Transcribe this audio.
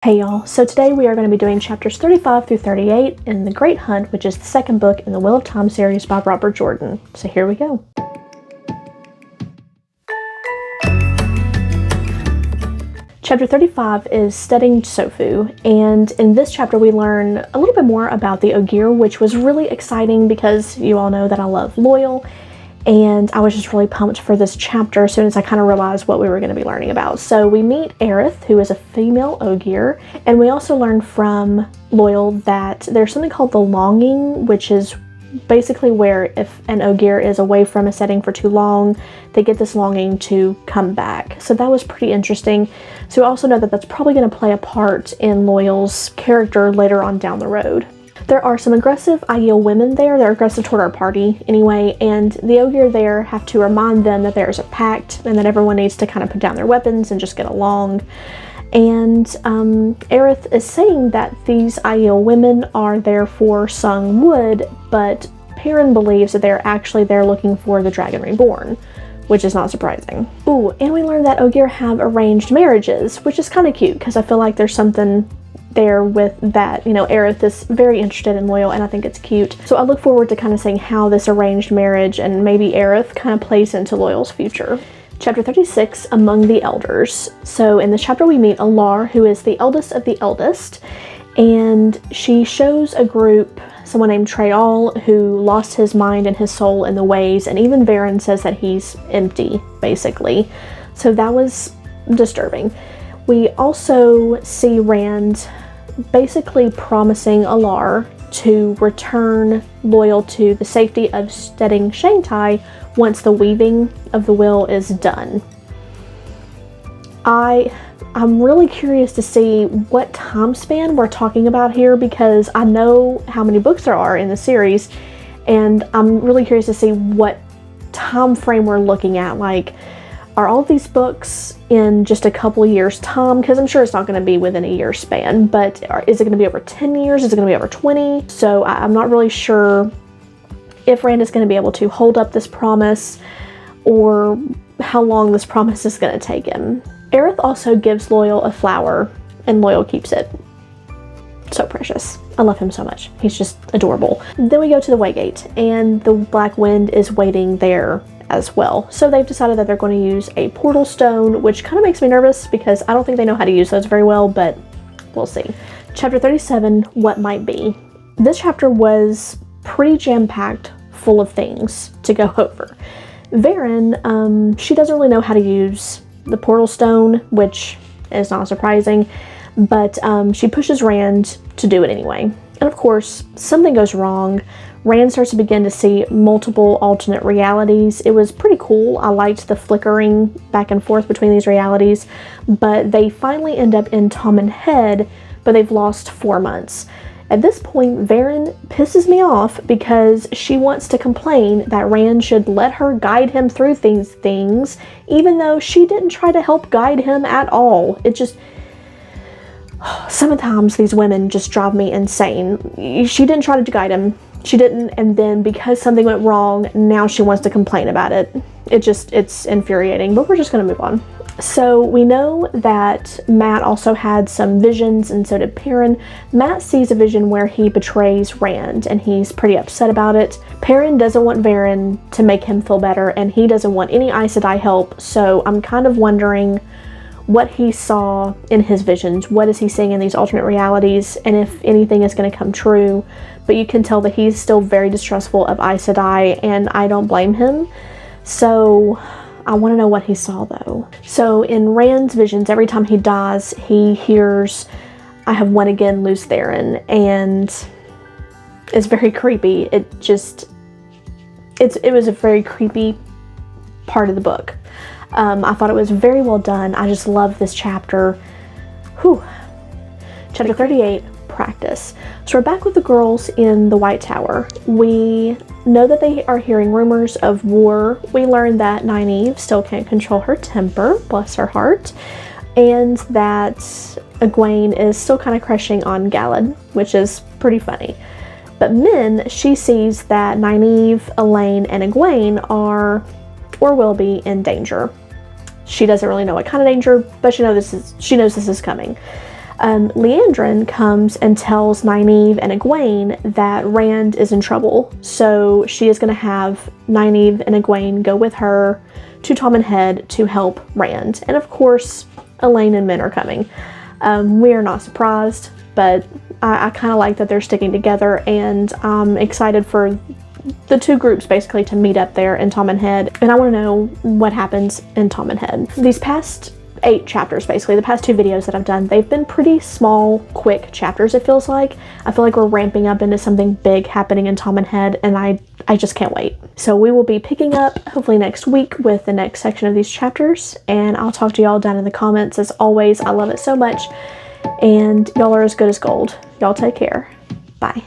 Hey y'all, so today we are going to be doing chapters 35 through 38 in The Great Hunt, which is the second book in the Wheel of Time series by Robert Jordan. So here we go. Chapter 35 is Studying Sofu, and in this chapter we learn a little bit more about the Ogier, which was really exciting because you all know that I love Loyal, and I was just really pumped for this chapter as soon as I kind of realized what we were going to be learning about. So we meet Aerith, who is a female Ogier, and we also learn from Loyal that there's something called the longing, which is basically where if an Ogier is away from a setting for too long, they get this longing to come back. So that was pretty interesting. So we also know that that's probably going to play a part in Loyal's character later on down the road. There are some aggressive Aiel women there. They're aggressive toward our party anyway, and the Ogier there have to remind them that there's a pact and that everyone needs to kind of put down their weapons and just get along. And Aerith is saying that these Aiel women are there for Sung Wood, but Perrin believes that they're actually there looking for the Dragon Reborn, which is not surprising. Ooh, and we learned that Ogier have arranged marriages, which is kind of cute because I feel like there's something there with that. You know, Aerith is very interested in Loyal, and I think it's cute. So I look forward to kind of seeing how this arranged marriage and maybe Aerith kind of plays into Loyal's future. Chapter 36, Among the Elders. So in this chapter we meet Alar, who is the eldest of the eldest, and she shows a group someone named Treal who lost his mind and his soul in the ways, and even Varen says that he's empty, basically. So that was disturbing. We also see Rand basically promising Alar to return Loyal to the safety of Studying Shanghai once the weaving of the will is done. I'm really curious to see what time span we're talking about here, because I know how many books there are in the series, and I'm really curious to see what time frame we're looking at. Like, are all of these books in just a couple years time? Because I'm sure it's not going to be within a year span, but is it going to be over 10 years? Is it going to be over 20? So I'm not really sure if Rand is going to be able to hold up this promise or how long this promise is going to take him. Aerith also gives Loyal a flower, and Loyal keeps it. So precious. I love him so much. He's just adorable. Then we go to the Waygate, and the Black Wind is waiting there as well. So they've decided that they're going to use a portal stone, which kind of makes me nervous because I don't think they know how to use those very well, but we'll see. Chapter 37, What Might Be. This chapter was pretty jam-packed, full of things to go over. Varen, she doesn't really know how to use the portal stone, which is not surprising, but she pushes Rand to do it anyway. And of course, something goes wrong. Rand starts to begin to see multiple alternate realities. It was pretty cool. I liked the flickering back and forth between these realities, but they finally end up in Tom and Head, but they've lost 4 months. At this point, Varen pisses me off because she wants to complain that Rand should let her guide him through these things, even though she didn't try to help guide him at all. It just... sometimes these women just drive me insane. She didn't try to guide him. She didn't, and then because something went wrong, now she wants to complain about it. It's infuriating, but we're just gonna move on. So we know that Matt also had some visions, and so did Perrin. Matt sees a vision where he betrays Rand, and he's pretty upset about it. Perrin doesn't want Varen to make him feel better, and he doesn't want any Aes Sedai help, so I'm kind of wondering what he saw in his visions. What is he seeing in these alternate realities, and if anything is going to come true. But you can tell that he's still very distrustful of Aes Sedai, and I don't blame him. So I want to know what he saw though. So in Rand's visions, every time he dies, he hears, "I have won again, Luce Theron," and it's very creepy. It was a very creepy part of the book. I thought it was very well done. I just love this chapter. Whew. Chapter 38, Practice. So we're back with the girls in the White Tower. We know that they are hearing rumors of war. We learned that Nynaeve still can't control her temper, bless her heart, and that Egwene is still kind of crushing on Galad, which is pretty funny. But Min, she sees that Nynaeve, Elaine, and Egwene are, or will be, in danger. She doesn't really know what kind of danger, but she knows this is coming. Leandrin comes and tells Nynaeve and Egwene that Rand is in trouble, so she is going to have Nynaeve and Egwene go with her to Tom and Head to help Rand. And of course, Elaine and Min are coming. We are not surprised, but I kind of like that they're sticking together, and I'm excited for the two groups basically to meet up there in Tom and Head, and I want to know what happens in Tom and Head. These past 8 chapters, basically, the past 2 videos that I've done, they've been pretty small, quick chapters, it feels like. I feel like we're ramping up into something big happening in Tom and Head, and I just can't wait. So we will be picking up, hopefully next week, with the next section of these chapters, and I'll talk to y'all down in the comments. As always, I love it so much, and y'all are as good as gold. Y'all take care. Bye.